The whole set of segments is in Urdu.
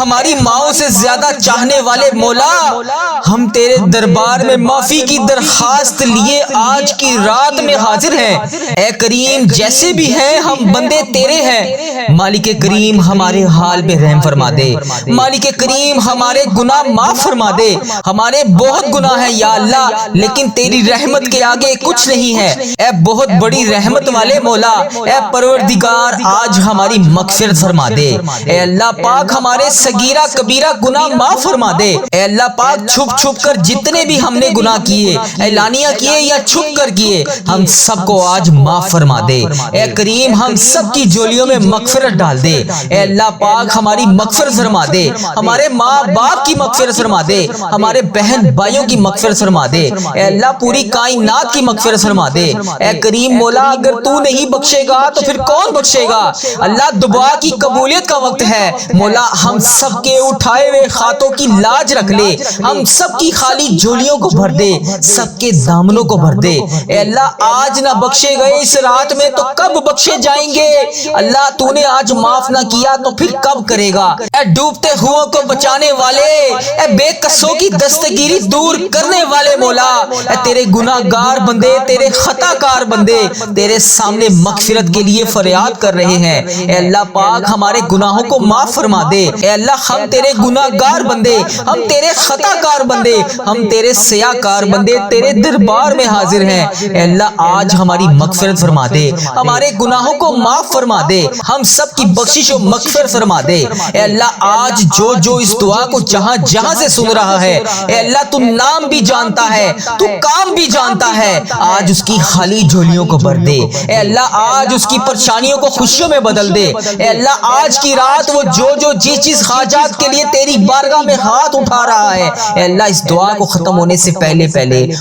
ہماری ماؤں سے زیادہ چاہنے والے مولا، ہم تیرے دربار میں معافی کی درخواست لیے آج کی رات میں حاضر ہیں۔ اے کریم، جیسے بھی ہیں ہم بندے تیرے ہیں۔ مالک کریم، ہمارے حال پہ رحم فرما دے۔ مالک کریم، ہمارے گناہ معاف فرما دے۔ ہمارے بہت گناہ ہیں یا اللہ، لیکن تیری رحمت کے آگے کچھ نہیں ہے۔ اے بہت بڑی رحمت والے مولا، اے پروردگار، آج ہماری مغفرت فرما دے۔ اے اللہ پاک، ہمارے صغیرہ کبیرہ گناہ معاف فرما دے۔ اے اللہ پاک، چھپ چھپ کر جتنے بھی ہم نے گناہ کیے، اعلانیہ کیے یا چھپ کر کیے، ہم سب کو آج معاف فرما دے۔ اے کریم، ہم سب کی جولیوں میں مغفرت ڈال دے۔ اے اللہ پاک، ہماری مغفرت فرما دے۔ ہمارے ماں باپ کی مغفرت فرما دے۔ ہمارے بہن بھائیوں کی مغفرت فرما دے۔ اے اللہ پوری کائنات کی مغفرت فرما دے۔ اے کریم مولا، اگر تو نہیں بخشے گا تو پھر کون بخشے گا؟ اللہ، دعا کی قبولیت کا وقت ہے مولا، ہم سب کے اٹھائے ہوئے خاتوں کی لاج رکھ لے۔ ہم سب کی خالی جھولیوں کو بھر دے، سب کے دامنوں کو بھر دے۔ اے اللہ، آج نہ بخشے گئے اس رات میں تو کب بخشے جائیں گے؟ اللہ، تو نے آج معاف نہ کیا تو پھر کب کرے گا؟ اے ڈوبتے ہوئوں کو بچانے والے، اے بے قصوں کی دستگیری دور کرنے والے مولا، اے تیرے گناہ گار بندے، تیرے خطا کار بندے تیرے سامنے مغفرت کے لیے فریاد کر رہے ہیں۔ اے اللہ پاک، ہمارے گناہوں کو معاف فرما دے۔ اے اللہ، ہم تیرے گناہ گار بندے، ہم تیرے خطا کار بندے، ہم تیرے سیاہ کار بندے تیرے دربار میں حاضر ہیں۔ اے اللہ، آج ہماری مغفرت فرما دے، ہمارے گناہوں کو معاف فرما دے، ہم سب کی بخشش و مغفرت فرما دے۔ اے اللہ، آج جو اس دعا کو جہاں جہاں سے سن رہا ہے، اے اللہ تو نام بھی جانتا ہے، تو کام بھی جانتا ہے، آج اس کی خالی جھولیوں کو بھر دے۔ اے اللہ، آج اس کی پریشانیوں کو خوشیوں میں بدل دے۔ اے اللہ، آج کی رات وہ جو جس چیز حاجات کے لیے تیری بارگاہ میں ہاتھ اٹھا رہا ہے، اے اللہ اس دعا کو ختم ہونے سے پہلے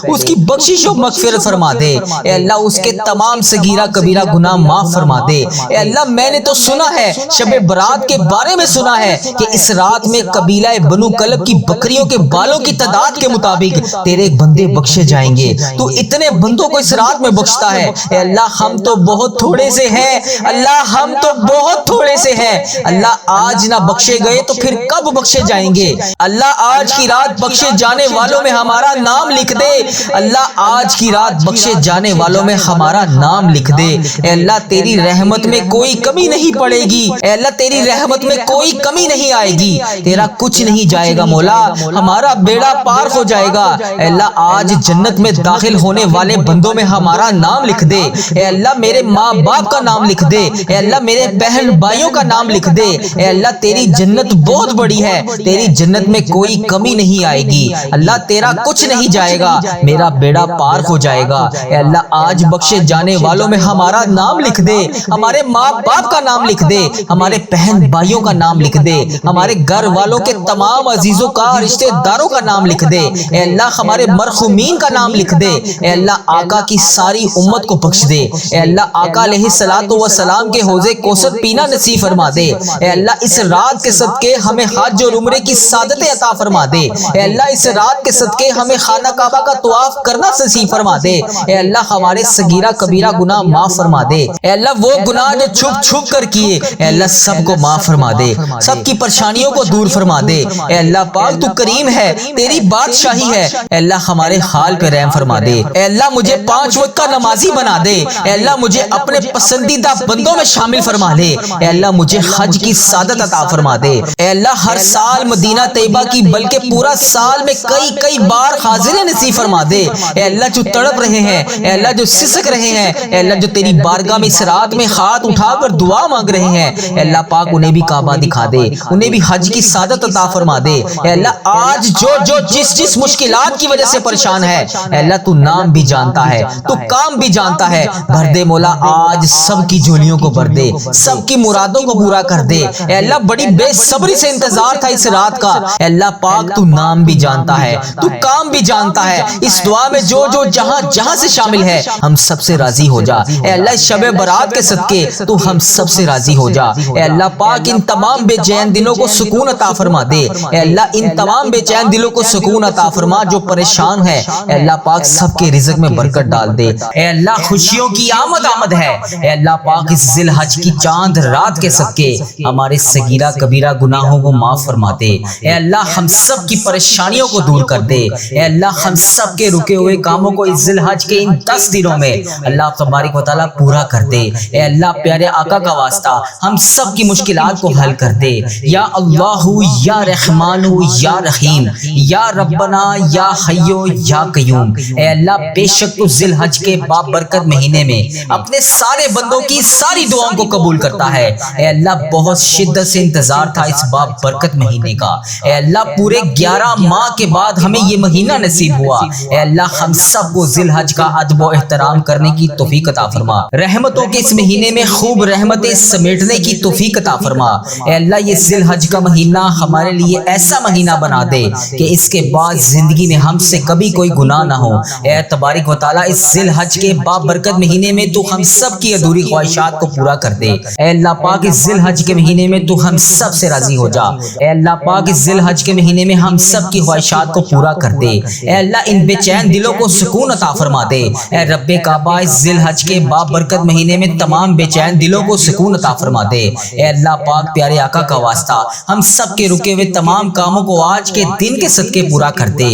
اس کی بخشش و مغفرت فرما دے۔ اے اللہ، اس کے تمام صغیرہ کبیرہ گناہ معاف فرما دے۔ اے اللہ، میں نے تو سنا ہے، شب برات کے بارے میں سنا ہے کہ اس رات میں قبیلہ بنو کلب کی بکریوں کے بالوں کی تعداد کے مطابق تیرے بندے بخشے جائیں گے۔ تو اتنے بندوں کو اس رات میں بخشتا ہے۔ اے اللہ، ہم تو بہت تھوڑے سے ہیں، اللہ ہم تو بہت تھوڑے سے ہیں۔ اللہ، آج نہ بخشے گئے تو پھر کب بخشے جائیں گے؟ اللہ، آج کی رات بخشے جانے والوں میں ہمارا نام لکھ دے۔ اللہ، آج کی رات بخشے جانے والوں میں ہمارا نام لکھ دے۔ اے اللہ، تیری رحمت میں کوئی کمی نہیں پڑے گی۔ اے اللہ، تیری رحمت میں کوئی کمی نہیں آئے گی، تیرا کچھ نہیں جائے گا مولا، ہمارا بیڑا پار ہو جائے گا۔ اے اللہ، آج جنت میں داخل ہونے والے بندوں میں ہمارا نام لکھ دے۔ اے اللہ، میرے ماں باپ کا نام لکھ دے۔ اے اللہ، میرے بہن بھائیوں کا نام لکھ دے۔ اے اللہ، تیری جنت بہت بڑی ہے، تیری جنت میں کوئی کمی نہیں آئے گی۔ اللہ، تیرا کچھ نہیں جائے گا، میرا بیڑا پار ہو جائے گا۔ اے اللہ، آج بخشے جانے والوں میں ہمارا نام لکھ دے، ہمارے ماں باپ کا نام لکھ دے، ہمارے بہن بھائیوں کا نام لکھ دے، ہمارے گھر والوں کے تمام عزیزوں کا، رشتہ داروں کا نام لکھ دے۔ اے اللہ، ہمارے مرحومین کا نام لکھ دے۔ اے اللہ، آقا کی ساری امت کو بخش دے۔ اے اللہ، آقا علیہ الصلوۃ والسلام کے حوض کوثر پینا نصیب فرما دے۔ اے اللہ، اس رات کے صدقے ہمیں حج اور عمرے کی سعادت عطا فرما دے۔ اے اللہ، اس رات کے صدقے ہمیں خانہ کعبہ کا طواف کرنا نصیب فرما دے۔ اے اللہ، ہمارے صغیرہ کبیرہ گناہ معاف فرما دے۔ اے اللہ، وہ گناہ جو چھپ چھپ کر کیے، اے اللہ سب کو معاف فرما دے، سب کی پریشانیوں کو دور فرما دے۔ اے اللہ پاک، تو کریم ہے، تیری بادشاہی ہے۔ اے اللہ، ہمارے حال پہ رحم فرما دے۔ اے اللہ، مجھے 5 وقت کا نمازی بنا دے۔ اے اللہ، مجھے اپنے پسندیدہ بندوں میں شامل فرما لے۔ اے اللہ، مجھے حج کی سعادت عطا فرما دے۔ اے اللہ، ہر سال مدینہ طیبہ کی بلکہ پورا سال میں کئی بار حاضری نصیب فرما دے۔ اے اللہ، جو تڑپ رہے ہیں، اے اللہ جو سسک رہے ہیں، اے اللہ جو تیری بارگاہ میں اس رات میں ہاتھ اٹھا کر دعا مانگ رہے ہیں، اے اللہ پاک انہیں بھی کعبہ دکھا دے، انہیں بھی حج کی سعادت عطا فرما دے۔ اے اللہ، آج جو جس مشکلات کی وجہ سے پریشان ہے، اے اللہ تو نام بھی جانتا ہے، تو کام بھی جانتا ہے، بھر دے مولا، آج سب کی جھولیوں کو بھر دے، سب کی مرادوں کو پورا کر دے۔ اے اللہ، بڑی بے صبری سے انتظار تھا اس رات کا۔ اے اللہ پاک، تو نام بھی جانتا ہے، تو کام بھی جانتا ہے۔ اس دعا میں جو جہاں سے شامل ہے، ہم سب سے راضی ہو جا۔ اے اللہ، اس شب برات کے صدقے تو ہم سب سے راضی ہو جا۔ اے اللہ پاک، ان تمام بے چین دلوں کو سکون عطا فرما دے۔ اے اللہ، ان تمام بے چین دلوں کو سکون عطا فرما جو پریشان ہے۔ اے اللہ پاک، سب کے رزق میں برکت ڈال دے۔ اے اللہ، خوشیوں کی آمد ہے۔ اے اللہ پاک، اس ذی الحج کی چاند رات کے صدقے ہمارے صغیرہ کبیرہ گناہوں کو معاف فرما دے۔ اے اللہ ہم سب کی پریشانیوں کو دور کر دے۔ اے اللہ ہم سب کے رکے ہوئے کاموں کو اس ذی الحج کے ان 10 دنوں میں اللہ تبارک و تعالیٰ پورا کر دے۔ اے اللہ پیارے آقا کا واسطہ ہم سب کی مشکلات کو حل کر دے۔ یا اللہ یا رحمان یا رحیم یا ربنا یا حیو یا قیوم۔ اے اللہ بے شک تو ذی الحج کے بابرکت مہینے میں اپنے سارے بندوں کی ساری دعاؤں کو قبول کرتا ہے۔ اے اللہ بہت شدت سے انتظار تھا اس بابرکت مہینے کا۔ اے اللہ پورے 11 ماہ کے بعد ہمیں یہ مہینہ نصیب ہوا۔ اے اللہ ہم سب کو ذی الحج کا ادب و احترام کرنے کی توفیق عطا فرما۔ رحمتوں کے اس مہینے میں خوب رحمتیں سمیٹنے کی توفیق عطا فرما۔ اے اللہ یہ ذی الحج کا مہینہ ہمارے لیے ایسا مہینہ بنا دے کہ اس کے بعد زندگی میں ہم سے کبھی کوئی گناہ نہ ہو۔ اے تبارک و تعالیٰ اس ذی الحج کے بابرکت مہینے میں تو ہم سب کی ادھوری خواہشات کو پورا کر دے۔ اے اللہ پاک اس ذی الحج کے مہینے میں تو ہم سب سے راضی ہو جا۔ اے اللہ پاک اس ذی الحج کے مہینے میں ہم سب کی خواہشات کو پورا کر دے۔ اے اللہ ان بے چین دلوں کو سکون عطا فرما دے۔ اے رب کعبہ اس ذی الحج کے بابرکت مہینے میں تمام بے چین دلوں کو سکون عطا فرما دے۔ اے اللہ پاک پیارے آقا کا واسطہ ہم سب کے رکے ہوئے تمام کاموں کو آج کے دن کے صدقے پورا کر دے۔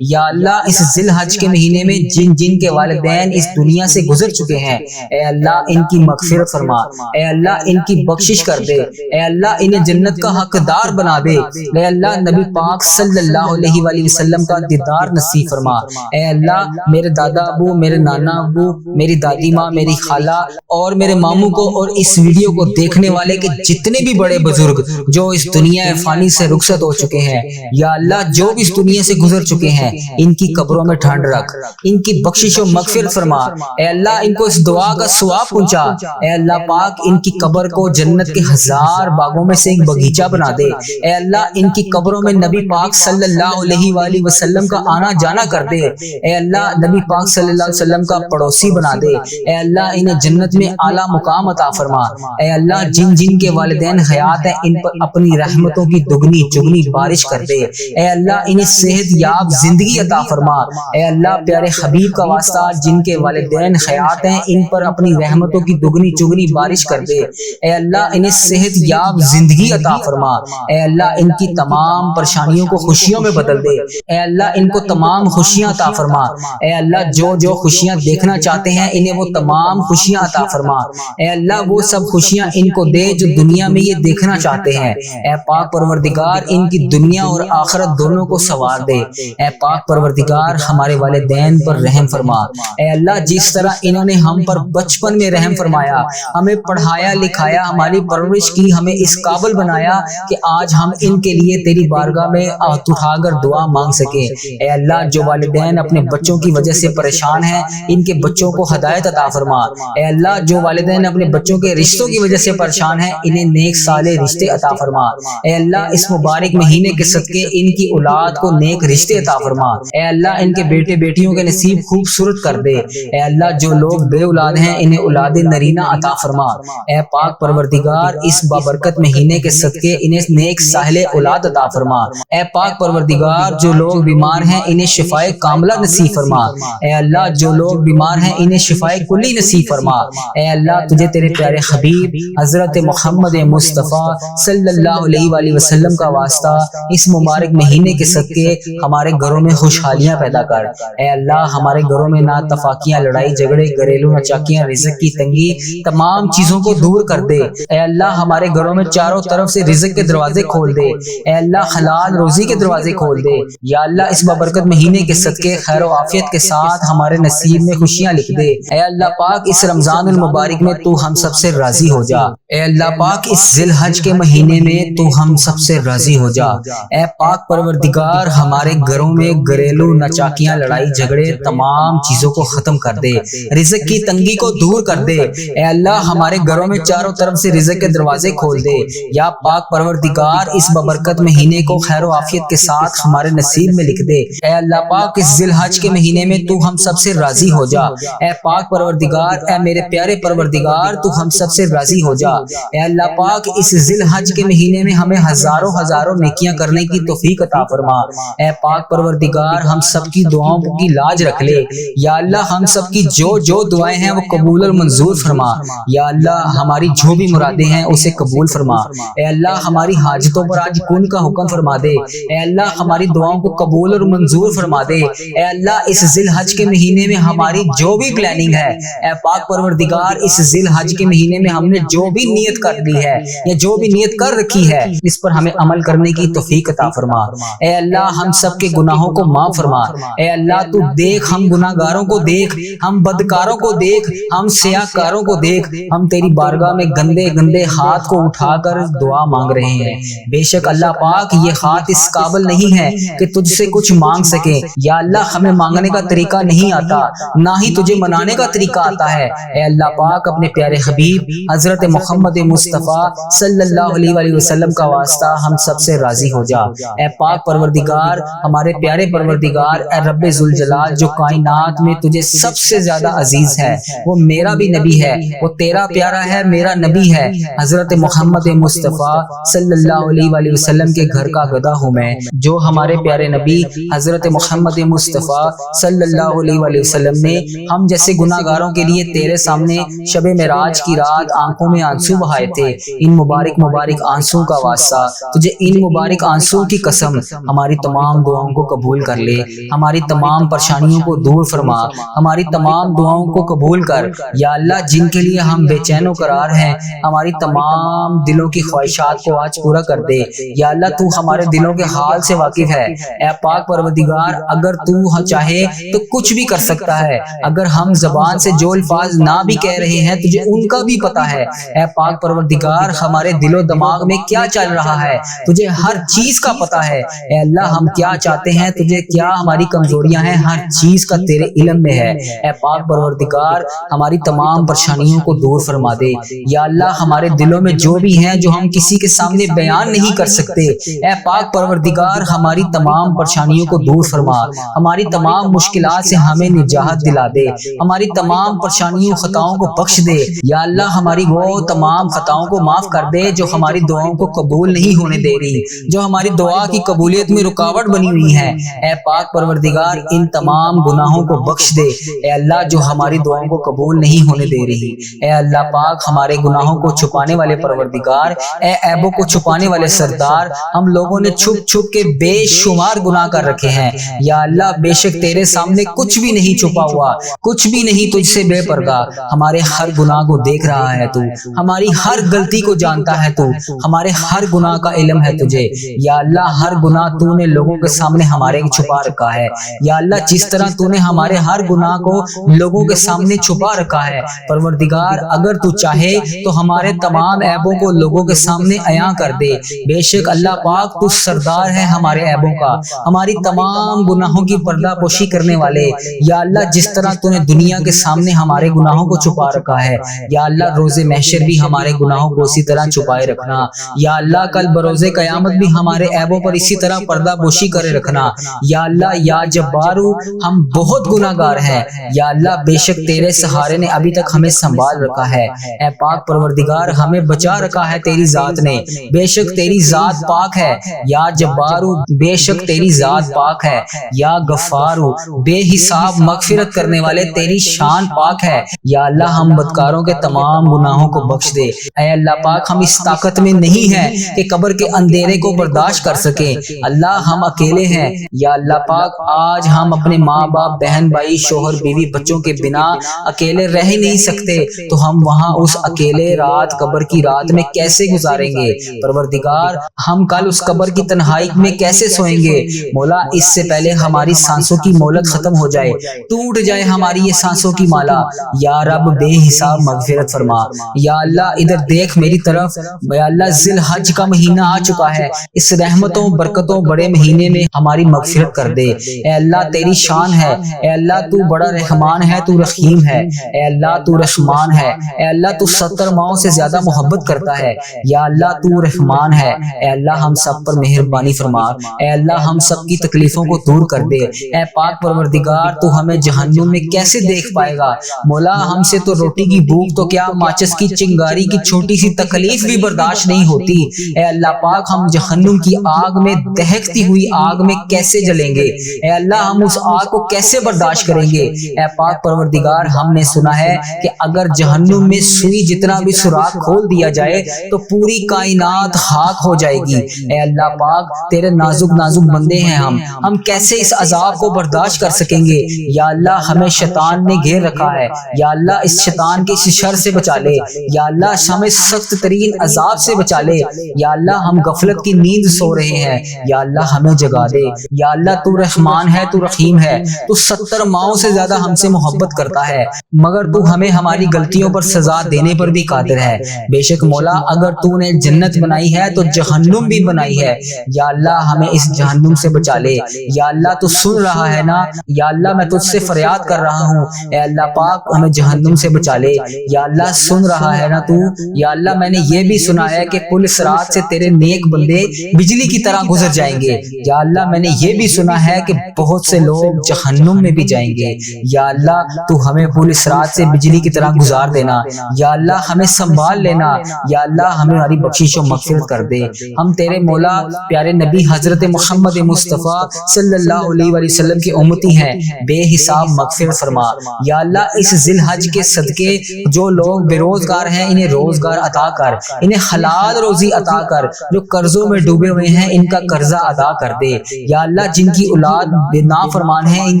یا اللہ اس ذی الحج کے مہینے میں جن جن کے والدین اس دنیا سے گزر چکے ہیں اے اللہ ان کی مغفرت فرما۔ اے اللہ ان کی بخشش کر دے۔ اے اللہ انہیں جنت کا حقدار بنا دے۔ اے اللہ نبی پاک صلی اللہ علیہ وآلہ وسلم کا دیدار نصیب فرما۔ اے اللہ میرے دادا ابو، میرے نانا ابو، میری دادی ماں، میری خالہ اور میرے ماموں کو اور اس ویڈیو کو دیکھنے والے کے جتنے بھی بڑے بزرگ جو اس دنیا فانی سے رخصت ہو چکے ہیں یا اللہ جو بھی اس دنیا سے گزر چکے ہیں ان کی قبروں میں ٹھنڈ رکھ، ان کی بخشش و مغفرت فرما۔ اے اللہ ان کو اس دعا کا ثواب پہنچا۔ اے اللہ پاک ان کی قبر کو جنت کے 1000 باغوں میں سے ایک باغیچہ بنا دے۔ اے اللہ ان کی قبروں میں نبی پاک صلی اللہ علیہ وآلہ وسلم کا آنا جانا کر دے۔ اے اللہ نبی پاک صلی اللہ علیہ وسلم کا پڑوسی بنا دے۔ اے اللہ انہیں جنت میں اعلیٰ مقام عطا فرما۔ اے اللہ جن جن کے والدین حیات ہیں ان پر اپنی رحمتوں کی دگنی چگنی بارش کر دے۔ اے اللہ انہیں صحت یاب زندگی عطا فرما۔ اے اللہ پیارے حبیب کا واسطہ جن کے والدین حیات ہیں ان پر اپنی رحمتوں کی دگنی چگنی بارش کر دے۔ اے اللہ انہیں صحت یاب زندگی عطا فرما۔ اے اللہ ان کی تمام پریشانیوں کو خوشیوں میں بدل دے۔ اے اللہ ان کو تمام خوشیاں عطا فرما۔ اے اللہ جو جو خوشیاں دیکھنا چاہتے ہیں انہیں وہ تمام خوشیاں عطا فرما۔ اے اللہ وہ سب خوشیاں ان کو دے جو دنیا میں یہ دیکھنا چاہتے ہیں۔ اے پاک پروردگار ان کی دنیا اور آخرت دونوں کو سنوار دے۔ اے پاک پروردگار ہمارے والدین پر رحم فرما۔ اے اللہ جس طرح انہوں نے ہم پر بچپن میں رحم فرمایا، ہمیں پڑھایا لکھایا، ہماری پرورش کی، ہمیں اس قابل بنایا کہ آج ہم ان کے لیے تیری بارگاہ میں ہاتھ اٹھا کر دعا مانگ سکیں۔ اے اللہ جو والدین اپنے بچوں کی وجہ سے پریشان ہیں ان کے بچوں کو ہدایت عطا فرما۔ اے اللہ جو والدین اپنے بچوں کے رشتوں کی وجہ سے پریشان ہیں انہیں نیک صالح رشتے عطا فرما۔ اے اللہ اس مبارک مہینے کے صدقے ان کی اولاد کو نیک رشتے عطا فرما۔ اے اللہ ان کے بیٹے بیٹیوں کے نصیب خوبصورت کر دے۔ اے اللہ جو لوگ بے اولاد ہیں انہیں اولاد نرینہ عطا فرما۔ اے پاک پروردگار اس بابرکت مہینے کے صدقے انہیں نیک صالح اولاد عطا فرما۔ اے پاک پروردگار جو لوگ بیمار ہیں انہیں شفائے کاملہ نصیب فرما۔ اے اللہ جو لوگ بیمار ہیں انہیں شفائے کلی نصیب فرما۔ اے اللہ تجھے تیرے پیارے حبیب حضرت محمد مصطفیٰ صلی اللہ علیہ وآلہ وسلم کا واسطہ اس مبارک مہینے کے صدقے ہمارے گھروں میں خوشحالیاں پیدا کر۔ اے اللہ ہمارے گھروں میں ناتفاقیاں، لڑائی جھگڑے، گھریلو ناچاکیاں، رزق کی تنگی، تمام چیزوں کو دور کر دے۔ اے اللہ ہمارے گھروں میں چاروں طرف سے رزق کے دروازے کھول دے۔ اے اللہ حلال روزی کے دروازے کھول دے۔ یا اللہ اس بابرکت مہینے کے صدقے خیر و عافیت کے ساتھ ہمارے نصیب میں خوشیاں لکھ دے۔ اے اللہ پاک اس رمضان المبارک میں تو ہم سب سے راضی ہو جا۔ اے اللہ پاک اس ذی الحج کے مہینے میں تو ہم سب سے راضی ہو جا۔ اے پاک پروردگار ہمارے گھروں میں گھریلو ناچاکیاں، لڑائی جھگڑے، تمام چیزوں کو ختم کر دے۔ رزق کی تنگی کو دور کر دے۔ اے اللہ ہمارے گھروں میں چاروں طرف سے رزق کے دروازے کھول دے۔ یا پاک پروردگار اس بابرکت مہینے کو خیر و عافیت کے ساتھ ہمارے نصیب میں لکھ دے۔ اے اللہ پاک اس ذی الحج کے مہینے میں تو ہم سب سے راضی ہو جا۔ اے پاک پروردگار، اے میرے پیارے پروردگار تو ہم سب سے راضی ہو جا۔ اے اللہ پاک اس ذی الحج کے مہینے میں ہمیں ہزاروں ہزاروں نیکیاں کرنے کی توفیق عطا فرما۔ اے پاک پروردگار ہم سب کی دعاؤں کی لاج رکھ لے۔ یا اللہ ہم سب کی جو جو دعائیں ہیں وہ قبول اور منظور فرما۔ یا اللہ ہماری جو بھی مرادیں ہیں اسے قبول فرما۔ اے اللہ ہماری حاجتوں پر آج کن کا حکم فرما دے، اے اللہ ہماری دعاؤں کو قبول اور منظور فرما دے، اے اللہ اس ذی الحج کے مہینے میں ہماری جو بھی پلاننگ ہے، اے پاک پروردگار اس ذی الحج کے مہینے میں ہم نے جو بھی نیت کر لی ہے یا جو بھی نیت کر رکھی ہے اس پر ہمیں عمل کرنے کی توفیق عطا فرما۔ اے اللہ ہم سب کے گناہوں کو معاف فرما، اے اللہ تو دیکھ ہم گناہ گاروں کو دیکھ، ہم بدکاروں کو دیکھ، ہم سیاہکاروں کو دیکھ، ہم تیری بارگاہ میں گندے گندے ہاتھ کو اٹھا کر دعا مانگ رہے ہیں۔ بے شک اللہ پاک یہ ہاتھ اس قابل نہیں ہے کہ تجھ سے کچھ مانگ سکے، یا اللہ ہمیں مانگنے کا طریقہ نہیں آتا، نہ ہی تجھے منانے کا طریقہ آتا ہے۔ اے اللہ پاک اپنے پیارے حبیب حضرت محمد مصطفیٰ صلی اللہ علیہ وآلہ وسلم کا واسطہ ہم سب سے راضی ہو جا۔ اے پاک پروردگار ہمارے پیارے پروردگار، اے رب ذوالجلال جو کائنات میں تجھے سب سے زیادہ عزیز ہے، وہ میرا بھی نبی ہے، وہ تیرا پیارا ہے، میرا نبی ہے حضرت محمد مصطفیٰ صلی اللہ علیہ وآلہ وسلم کے گھر کا گدھا ہوں میں، جو ہمارے پیارے نبی حضرت محمد مصطفیٰ صلی اللہ علیہ وآلہ وسلم نے ہم جیسے گناہ گاروں کے لیے تیرے سامنے شب معراج کی رات آنکھوں میں آنسو بہائے تھے۔ ان مبارک مبارک آنسو کا واسطہ تجھے ان مبارک آنسو کی قسم ہماری تمام دعاؤں کو قبول کر لے، ہماری تمام پریشانیوں کو دور فرما، ہماری تمام دعاؤں کو قبول کر۔ یا اللہ جن کے لیے ہم بے چین و قرار ہیں ہماری تمام دلوں کی خواہشات کو آج پورا کر دے۔ یا اللہ تو ہمارے دلوں کے حال سے واقف ہے، اے پاک پروردگار اگر تو چاہے تو کچھ بھی کر سکتا ہے، اگر ہم زبان سے جو الفاظ نہ بھی کہہ رہے ہیں تجھے ان کا بھی پتا ہے۔ اے پاک پروردگار ہمارے دل و دماغ میں کیا چل رہا ہے تجھے ہر چیز کا پتا ہے۔ اے اللہ ہم کیا چاہتے ہیں تجھے کیا ہماری کمزوریاں ہیں ہر چیز کا تیرے علم میں ہے۔ اے پاک پروردگار ہماری تمام پریشانیوں کو دور فرما دے۔ یا اللہ ہمارے دلوں میں جو بھی ہیں جو ہم کسی کے سامنے بیان نہیں کر سکتے، اے پاک پروردگار ہماری تمام پریشانیوں کو دور فرما، ہماری تمام مشکلات سے ہمیں نجات دلا دے، ہماری تمام پریشانیوں خطاؤں کو بخش دے۔ یا اللہ ہماری وہ تمام خطاؤں کو معاف کر دے جو ہماری دعاؤں کو قبول نہیں ہونے دے رہی، جو ہماری دعا کی قبولیت میں رکاوٹ بنی ہوئی ہیں۔ اے پاک پروردگار ان تمام گناہوں کو بخش دے، اے اللہ جو ہماری دعاؤں کو قبول نہیں ہونے دے رہی۔ اے اللہ پاک ہمارے گناہوں کو چھپانے والے پروردگار، اے عیبوں کو چھپانے والے سردار، ہم لوگوں نے چھپ چھپ کے بے شمار گناہ کر رکھے ہیں۔ یا اللہ بے شک تیرے سامنے کچھ بھی نہیں چھپا ہوا، کچھ بھی نہیں تجھ سے بے پردہ، ہمارے ہر گناہ کو دیکھ رہا ہے تو، ہماری ہر غلطی کو جانتا ہے تو، ہمارے ہر گناہ کا علم ہے تجھے۔ یا اللہ ہر گناہ تو نے لوگوں کے سامنے ہمارے چھپا رکھا ہے۔ یا اللہ جس طرح تو نے ہمارے ہر گناہ کو لوگوں کے سامنے چھپا رکھا ہے، پروردگار اگر تو چاہے تو ہمارے تمام عیبوں کو لوگوں کے سامنے عیاں کر دے۔ بے شک اللہ پاک تو سردار ہے ہمارے عیبوں کا، ہماری تمام گناہوں کی پردہ پوشی کرنے والے۔ یا اللہ جس طرح تو نے دنیا کے سامنے ہمارے گناہوں کو چھپا رکھا ہے، یا اللہ روز محشر بھی ہمارے گناہوں کو اسی طرح چھپائے رکھنا۔ یا اللہ کل بروز قیامت بھی ہمارے عیبوں پر اسی طرح پردہ پوشی کرے رکھنا۔ یا اللہ یا جبارو ہم بہت گناہ گار ہیں، یا اللہ بے شک تیرے سہارے نے ابھی تک ہمیں سنبھال رکھا ہے۔ اے پاک پروردگار ہمیں بچا رکھا ہے تیری ذات نے، بے شک تیری ذات پاک ہے۔ یا جبارو بے شک تیری ذات پاک ہے۔ یا غفارو بے حساب مغفرت کرنے والے تیری شان پاک ہے۔ یا اللہ ہم بدکاروں کے تمام گناہوں کو بخش دے۔ اے اللہ پاک ہم اس طاقت میں نہیں ہیں کہ قبر کے اندھیرے کو برداشت کر سکیں، اللہ ہم اکیلے ہیں۔ یا اللہ پاک آج ہم اپنے ماں باپ بہن بھائی شوہر بیوی بچوں کے بنا اکیلے رہ ہی نہیں سکتے، تو ہم وہاں اس اکیلے رات قبر کی رات میں کیسے گزاریں گے؟ پروردگار ہم کل اس قبر کی تنہائی میں کیسے سوئیں گے؟ مولا اس سے پہلے ہماری سانسوں کی مہلت ختم ہو جائے، ٹوٹ جائے ہماری یہ سانسوں کی مالا۔ یا رب بے حساب مغفرت فرما۔ یا اللہ ادھر دیکھ میری طرف، یا اللہ ذی الحج کا مہینہ آ چکا ہے، اس رحمتوں برکتوں بڑے مہینے میں ہماری مغفرت کر دے۔ اے اللہ تیری شان ہے، اے اللہ تو بڑا رحمان ہے، تو رحیم ہے، اے اللہ تو رحمان ہے، اے اللہ تو 70 ماؤں سے زیادہ محبت کرتا ہے۔ یا اللہ تو رحمان ہے، اے اللہ ہم سب پر مہربانی فرما، اے اللہ ہم سب کی تکلیفوں کو دور کر دے۔ اے پاک پروردگار تو ہمیں جہنم میں کیسے دیکھ پائے گا؟ مولا ہم سے تو روٹی کی بھوک تو کیا ماچس کی چنگاری کی چھوٹی سی تکلیف بھی برداشت نہیں ہوتی۔ اے اللہ پاک ہم جہنم کی آگ میں دہکتی ہوئی آگ میں کیسے جلیں گے؟ اے اللہ ہم اس آگ کو کیسے برداشت کریں گے؟ اے پاک پروردگار ہم نے سنا ہے کہ اگر جہنم میں سوئی جتنا بھی سوراخ کھول دیا جائے تو پوری کائنات کائنات خاک ہو جائے گی۔ اے اللہ پاک تیرے نازک نازک بندے ہیں ہم کیسے اس عذاب کو برداشت کر سکیں گے؟ یا اللہ ہمیں شیطان نے گھیر رکھا ہے، یا اللہ اس شیطان کے اس شر سے بچا لے، یا اللہ ہمیں سخت ترین عذاب سے بچا لے، یا اللہ ہم غفلت کی نیند سو رہے ہیں، یا اللہ ہمیں جگا دے، یا اللہ تو رحمان ہے، تو رحیم ہے، تو 70 ماؤں سے زیادہ ہم سے محبت کرتا ہے، مگر تو ہمیں ہماری غلطیوں پر سزا دینے پر بھی قادر ہے۔ بے شک مولا اگر تو نے جنت بنائی ہے تو جہنم بھی بنائی ہے، یا اللہ ہمیں اس جہنم سے بچا لے، یا اللہ تو سن رہا ہے نا، یا اللہ میں تجھ سے فریاد کر رہا ہوں، اے اللہ پاک ہمیں جہنم سے بچا لے، یا اللہ سن رہا ہے نا تو، یا اللہ میں نے یہ بھی سنا ہے کہ پل صراط سے تیرے نیک بندے بجلی کی طرح گزر جائیں گے، یا اللہ میں نے یہ بھی سنا ہے کہ بہت سے لوگ جہنم میں بھی جائیں گے، یا اللہ تو ہمیں پل صراط سے بجلی کی طرح گزار دینا، یا اللہ ہمیں سنبھال لینا، یا اللہ ہماری بخشش و مغفرت کر دے۔ ہم تیرے مولا پیارے نبی حضرت محمد مصطفیٰ صلی اللہ علیہ وآلہ وسلم کی امتی ہیں، بے حساب مغفرت فرما، یا اللہ اس ذی الحج کے صدقے جو لوگ بے روزگار ہیں انہیں روزگار عطا کر، انہیں حلال روزی عطا کر، جو قرضوں میں ڈوبے ہوئے ہیں ان کا قرضہ ادا کر دے، یا اللہ جن کی اولاد نافرمان ہیں ان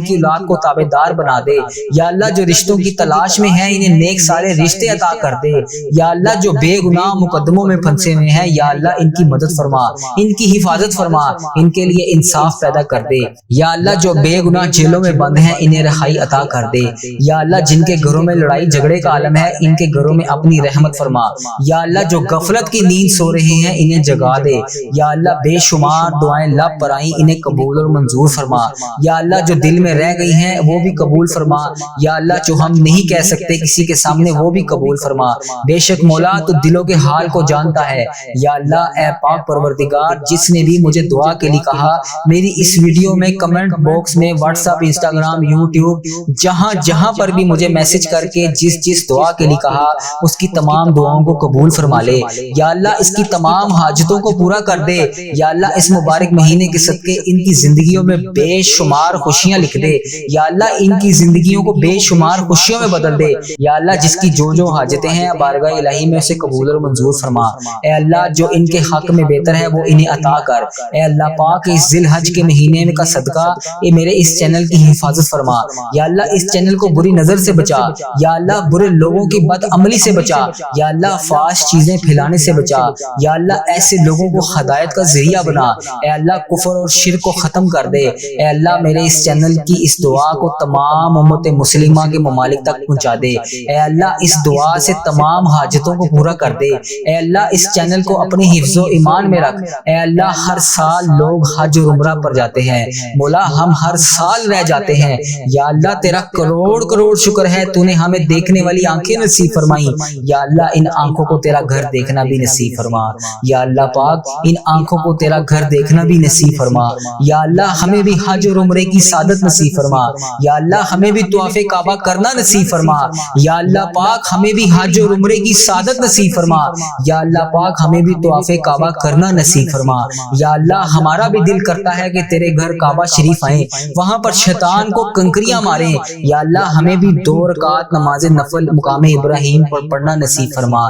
کی اولاد کو تابعدار بنا دے، یا اللہ جو رشتوں کی تلاش میں ہیں انہیں نیک سارے رشتے عطا کر دے، یا اللہ جو بے گناہ مقدموں میں پھنسے ہوئے ہیں یا اللہ ان کی مدد فرما، ان کی حفاظت فرما، ان کے لیے انصاف پیدا کر دے، یا اللہ جو بے گناہ جیلوں میں بند ہیں انہیں رہائی عطا کر دے، یا اللہ جن کے گھروں میں لڑائی جھگڑے کا عالم ہے ان کے گھروں میں اپنی رحمت فرما، یا اللہ جو غفلت کی نیند سو رہے ہیں انہیں جگا دے، یا اللہ بے شمار دعائیں لب پر آئیں انہیں قبول اور منظور فرما، یا اللہ جو دل میں رہ گئی ہیں وہ بھی قبول فرما، یا اللہ جو ہم نہیں کہہ سکتے کسی کے سامنے وہ بھی قبول فرما، بے شک مولا تو دلوں کے حال کو جانتا ہے، یا اللہ اے پاک پروردگار جس نے بھی مجھے دعا کے لیے کہا میری اس ویڈیو میں کمنٹ باکس میں واٹس ایپ انسٹاگرام یوٹیوب جہاں جہاں پر بھی مجھے میسج کر کے جس دعا کے لیے کہا اس کی تمام دعاؤں کو قبول فرما لے، یا اللہ اس کی تمام حاجتوں کو پورا کر دے، یا اللہ اس مبارک مہینے کے صدقے ان کی زندگیوں میں بے شمار خوشیاں لکھ دے، یا اللہ ان کی زندگیوں کو بے شمار خوشیوں میں بدل دے، یا اللہ جس کی جو حاجتیں ہیں بارگاہ الہی میں اسے قبول اور منظور فرما، اے اللہ جو ان کے حق میں بہتر ہے وہ انہیں عطا کر، اے اللہ پاک اس ذی الحج کے مہینے میں کا صدقہ اے میرے اس چینل کی حفاظت فرما، یا اللہ اس چینل کو بری نظر سے بچا، یا اللہ برے لوگوں کی بد عملی سے بچا، یا اللہ فحش چیزیں پھیلانے سے بچا، یا اللہ ایسے لوگوں کو ہدایت کا ذریعہ بنا، اے اللہ کفر اور شرک کو ختم کر دے، اے اللہ میرے اس چینل کی اس دعا کو تمام امت مسلمہ کے ممالک تک پہنچا دے، اے اللہ اس دعا سے تمام حاجتوں کو پورا کر دے، اے اللہ اس چینل کو اپنے حفظ و ایمان میں رکھ، اے اللہ ہر سال لوگ حج اور عمرہ پر جاتے ہیں مولا ہم ہر سال رہ جاتے ہیں، یا اللہ تیرا کروڑ شکر ہے تو نے ہمیں دیکھنے والی آنکھیں نصیب فرمائی، یا اللہ ان آنکھوں کو تیرا گھر دیکھنا بھی نصیب فرما، یا اللہ پاک ان آنکھوں کو تیرا گھر دیکھنا بھی نصیب فرما، یا اللہ ہمیں بھی حج اور عمرے کی سعادت نصیب فرما، یا اللہ ہمیں بھی طواف کعبہ کرنا نصیب فرما، یا اللہ پاک ہمیں بھی حج اور عمرے کی سعادت نصیب فرما، یا اللہ پاک ہمیں بھی طواف کعبہ کرنا نصیب فرما، یا اللہ ہمارا بھی دل کرتا ہے کہ تیرے گھر کعبہ شریف آئیں وہاں پر شیطان کو کنکریاں ماریں، یا اللہ ہمیں بھی 2 رکعت نماز نفل مقام ابراہیم پر پڑھنا نصیب فرما،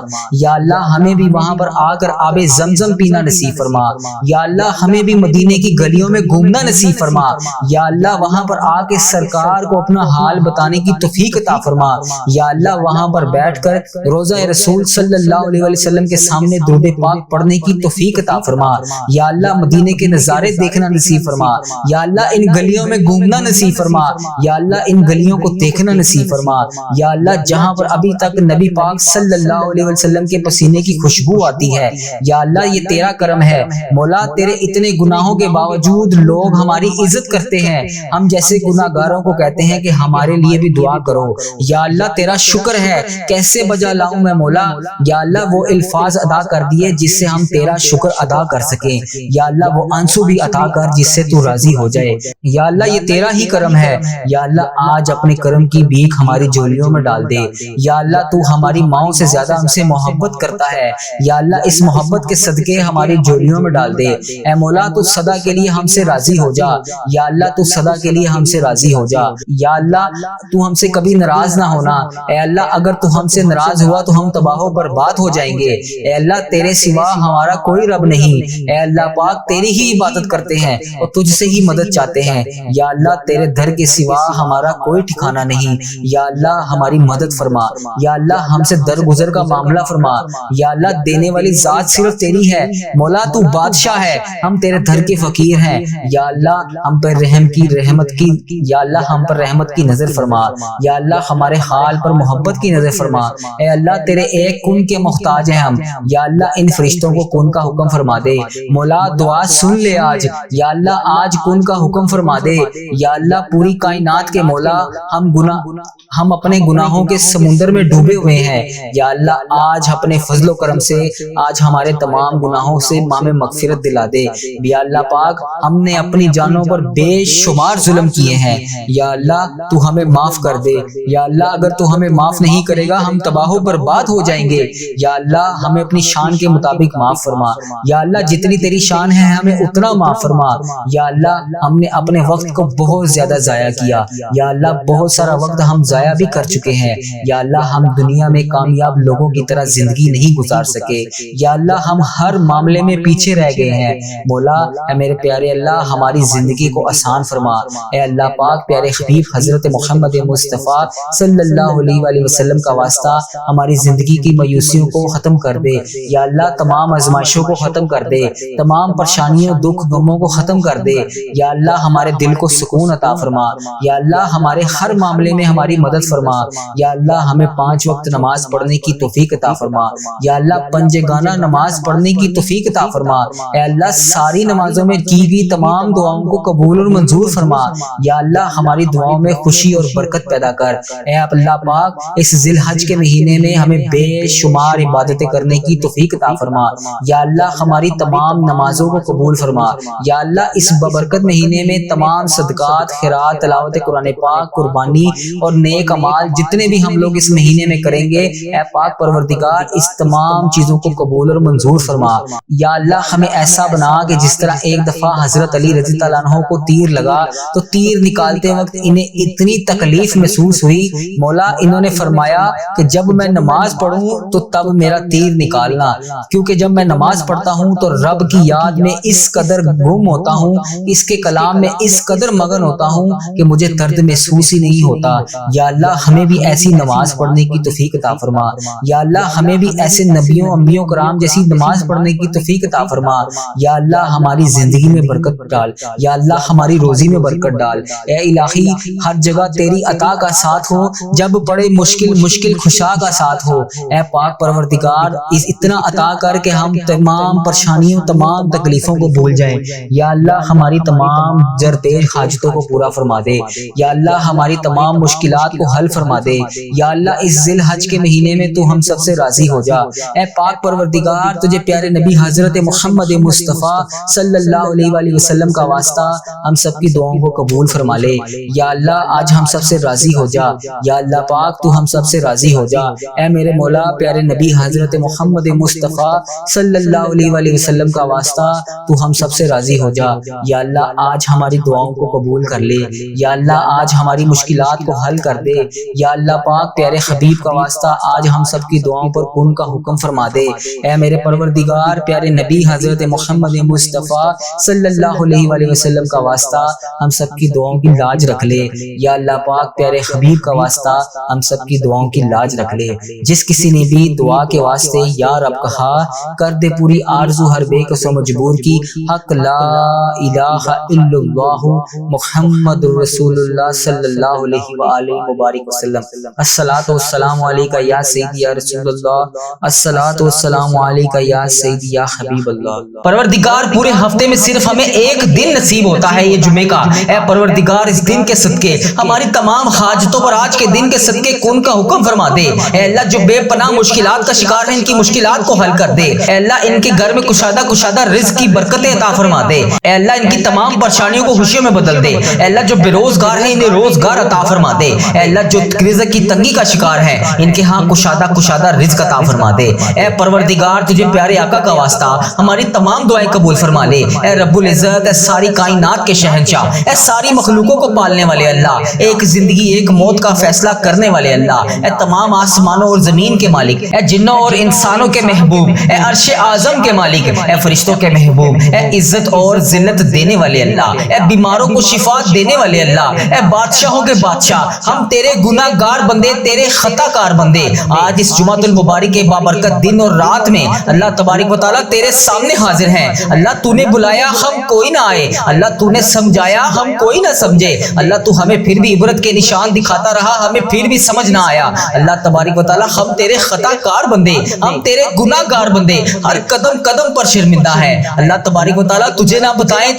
یا اللہ ہمیں بھی وہاں پر آ کر آب زمزم پینا نصیب فرما، یا اللہ ہمیں بھی مدینے کی گلیوں میں گھومنا نصیب فرما، یا اللہ وہاں پر آ کے سرکار کو اپنا حال بتانے کی توفیق عطا فرما، یا اللہ وہاں پر بیٹھ کر روضہ رسول صلی اللہ علیہ وسلم کے سامنے درود پاک پڑھنے کی توفیق عطا فرما، یا اللہ مدینے کے نظارے دیکھنا نصیب فرما، یا اللہ ان گلیوں میں گھومنا نصیب فرما، یا اللہ ان گلیوں کو دیکھنا نصیب فرما، یا اللہ جہاں پر ابھی تک نبی پاک صلی اللہ علیہ وسلم کے پسینے کی خوشبو آتی ہے، یا اللہ یہ تیرا کرم ہے مولا، تیرے اتنے گناہوں کے باوجود لوگ ہماری عزت کرتے ہیں، ہم جیسے گناہگاروں کو کہتے ہیں کہ ہمارے لیے بھی دعا کرو، یا اللہ تیرا شکر ہے کیسے بجا لاؤں میں مولا، یا اللہ وہ الفاظ ادا کر دیے جس سے ہم تیرا شکر ادا کر سکیں، یا اللہ وہ آنسو بھی عطا کر جس سے تو راضی ہو جائے، یا اللہ یہ تیرا ہی کرم ہے، یا اللہ آج اپنے کرم کی بھیک ہماری جھولیوں میں ڈال دے، یا اللہ تو ہماری ماؤں سے زیادہ ہم سے محبت کرتا ہے، یا اللہ اس محبت کے صدقے ہماری جھولیوں میں ڈال دے، اے مولا تو صدا کے لیے ہم سے راضی ہو جا، یا اللہ تو صدا کے لیے ہم سے راضی ہو جا، یا اللہ تو ہم سے کبھی ناراض نہ ہونا، اے اللہ اگر تو ہم سے ناراض ہوا تو ہم تباہ و برباد ہو جائیں گے، اے اللہ تیرے سوا ہمارا کوئی رب نہیں، اے اللہ پاک تیری ہی عبادت کرتے ہیں اور تجھ سے ہی مدد چاہتے ہیں، یا اللہ تیرے در کے سوا ہمارا کوئی ٹھکانہ نہیں، یا اللہ ہماری مدد فرما، یا اللہ ہم سے درگزر کا معاملہ فرما، یا اللہ دینے والی ذات صرف تیری ہے، مولا تو بادشاہ ہے، ہم تیرے در کے فقیر ہیں، یا اللہ ہم پر یا اللہ ہم پر رحمت کی نظر فرما، یا اللہ ہمارے حال پر محبت کی نظر فرما، اے اللہ تیرے ایک کن کے محتاج ہیں ہم، یا اللہ ان فرشتوں کو کن کا حکم فرما دے، مولا دعا سن لے آج، یا اللہ آج کن کا حکم فرما دے، یا اللہ پوری کائنات کے مولا ہم اپنے گناہوں کے سمندر میں ڈوبے ہوئے ہیں، یا اللہ آج اپنے فضل و کرم سے آج ہمارے تمام گناہوں سے ماں مغفرت دلا دے، یا اللہ پاک ہم نے اپنی جانوں پر بے شمار ظلم کیے ہیں، یا اللہ تو ہمیں معاف کر دے، یا اللہ اگر تو ہمیں معاف نہیں کرے گا ہم تباہ و برباد ہو جائیں گے، یا اللہ ہمیں اپنی شان کے مطابق معاف فرما، یا اللہ جتنی تیری شان ہے ہمیں اتنا معاف فرما، یا اللہ ہم نے اپنے وقت کو بہت زیادہ ضائع کیا، یا اللہ بہت سارا وقت ہم ضائع بھی کر چکے ہیں، یا اللہ ہم دنیا میں کامیاب لوگوں کی طرح زندگی نہیں گزار سکے، یا اللہ ہم ہر معاملے میں پیچھے رہ گئے ہیں، مولا اے میرے پیارے اللہ ہماری زندگی کو آسان فرما، اے اللہ پاک پیارے حبیب حضرت محمد مصطفیٰ صلی اللہ علیہ وآلہ وسلم کا واسطہ ہماری زندگی کی مایوسیوں کو ختم کر دے، یا اللہ تمام آزمائشوں کو ختم کر دے، تمام پریشانیوں دکھ غموں کو ختم کر دے، یا اللہ ہمارے دل کو سکون عطا فرما، یا اللہ ہمارے ہر معاملے میں ہماری مدد فرما، یا اللہ ہمیں 5 وقت نماز پڑھنے کی توفیق عطا فرما، یا اللہ پنجگانہ نماز پڑھنے کی توفیق عطا فرما، اے اللہ ساری نمازوں میں کی گئی تمام دعاؤں کو قبول اور منظور فرما، یا اللہ ہماری دعاؤں میں خوشی اور برکت پیدا کر، اے اللہ پاک اس ذی الحج کے مہینے میں ہمیں بے شمار عبادتیں کرنے کی توفیق عطا فرما، یا اللہ ہماری تمام نمازوں کو قبول فرما، یا اللہ اس ببرکت مہینے میں تمام صدقات خیرات تلاوت قرآن پاک قربانی اور نیک اعمال جتنے بھی ہم لوگ اس مہینے میں کریں گے، اے پاک پروردگار اس تمام چیزوں کو قبول اور منظور فرما، یا اللہ ہمیں ایسا بنا کہ جس طرح ایک دفعہ حضرت علی رضی اللہ عنہ کو تیر لگا تو تیر نکالتے وقت انہیں اتنی تکلیف محسوس ہوئی، مولا انہوں نے فرمایا کہ جب میں نماز پڑھوں تو تب میرا تیر نکالنا، کیونکہ جب میں نماز پڑھتا ہوں تو رب کی یاد میں اس قدر گم ہوتا ہوں، اس کے کلام میں اس قدر مگن ہوتا ہوں کہ مجھے درد محسوس ہی نہیں ہوتا، یا اللہ ہمیں بھی ایسی نماز پڑھنے کی توفیق عطا فرما، یا اللہ ہمیں بھی ایسے نبیوں انبیوں کرام جیسی نماز پڑھنے کی توفیق عطا فرما، یا اللہ ہماری زندگی میں برکت ڈال، یا اللہ ہماری روزی میں برکت ڈال، اے الہی ہر جگہ تیری عطا کا ساتھ ہو، جب بڑے مشکل خوشا کا ساتھ ہو، اے پاک پروردگار اس اتنا عطا کر کہ ہم تمام پریشانیوں تمام تکلیفوں کو بھول جائیں، یا اللہ ہماری تمام درپیش حاجتوں کو پورا فرما دے، یا اللہ ہماری تمام مشکلات کو حل فرما دے، یا اللہ اس ذی الحج کے مہینے میں تو ہم سب سے راضی ہو جا، اے پاک پروردگار تجھے پیارے نبی حضرت محمد مصطفیٰ صلی اللہ علیہ وآلہ وسلم کا واسطہ ہم سب کی دعاؤں کو قبول فرما لے، یا اللہ آج ہم سب سے راضی ہو جا، یا اللہ پاک تو ہم سب سے راضی ہو جا، اے میرے مولا پیارے نبی حضرت محمد مصطفیٰ صلی اللہ علیہ وآلہ وسلم کا واسطہ تو ہم سب سے راضی ہو جا، یا اللہ آج ہماری دعاؤں کو قبول کر لے، یا اللہ آج ہماری مشکلات کو حل کر دے، یا اللہ پاک پیارے حبیب کا واسطہ آج ہم سب کی دعاؤں پر کن کا حکم فرما دے، اے میرے پروردگار پیارے نبی حضرت محمد مصطفیٰ صلی اللہ علیہ وآلہ وسلم کا واسطہ ہم سب کی دعاؤں کی لاج رکھ لے، یا اللہ پاک پیارے حبیب کا واسطہ ہم سب کی دعاؤں کی لاج رکھ لے، جس کسی نے بھی دعا کے واسطے یا رب کہا کر دے پوری آرزو ہر بے کس و مجبور کی، حق لا الہ الا اللہ محمد رسول اللہ صلی اللہ علیہ وآلہ وبارک وسلم، الصلاۃ والسلام علیکہ یا سیدی یا رسول اللہ، الصلاۃ والسلام علیکہ یا سیدی یا حبیب اللہ۔ پروردگار پورے ہفتے میں صرف ہمیں ایک دن نصیب ہوتا ہے، یہ جمعے کا، اے پروردگار اس دن کے صدقے ہماری تمام حاجتوں پر آج کے دن کے صدقے کن کا حکم فرما دے، اے اللہ جو بے پناہ مشکلات کا شکار ہیں ان کی مشکلات کو حل کر دے، اے اللہ ان کے گھر میں کشادہ رزق کی برکتیں عطا فرما دے، اے اللہ ان کی تمام پریشانیوں کو خوشیوں میں بدل دے، اے اللہ جو بے روزگار ہیں انہیں روزگار عطا فرما دے، اے اللہ جو رزق کی تنگی کا شکار ہیں ان کے ہاں کشادہ رزق عطا فرما دے، اے پروردگار تجھے پیارے آقا کا واسطہ ہماری تمام دعائیں قبول فرما لے، اے رب العزت، اے ساری کائنات کے شہنشاہ، اے ساری مخلوقوں کو پالنے والے اللہ، ایک زندگی ایک موت کا فیصلہ کرنے والے اللہ، اے تمام آسمانوں اور زمین کے مالک، اے جنوں اور انسانوں کے محبوب، اے عرش اعظم کے مالک، اے فرشتوں کے محبوب، اے عزت اور ذلت دینے والے اللہ، اے بیماروں کو شفا دینے والے اللہ، اے بادشاہوں کے بادشاہ، ہم تیرے گناہ گار بندے، تیرے خطا کار بندے آج اس جمعۃ المبارک کے بابرکت دن اور رات میں اللہ تبارک و تعالیٰ تیرے سامنے حاضر ہیں۔ اللہ تو نے بلایا ہم کوئی نہ آئے، اللہ تو نے سمجھایا ہم کوئی نہ سمجھے، اللہ تو ہمیں پھر بھی عبرت کے نشان دکھاتا رہا، ہمیں پھر بھی سمجھ نہ آیا۔ اللہ تبارک و تعالیٰ ہم تیرے خطا کار بندے، ہم تیرے گناہ گار بندے ہر قدم قدم پر شرمندہ ہیں۔ اللہ تبارک و تعالیٰ تجھے نہ بتائیں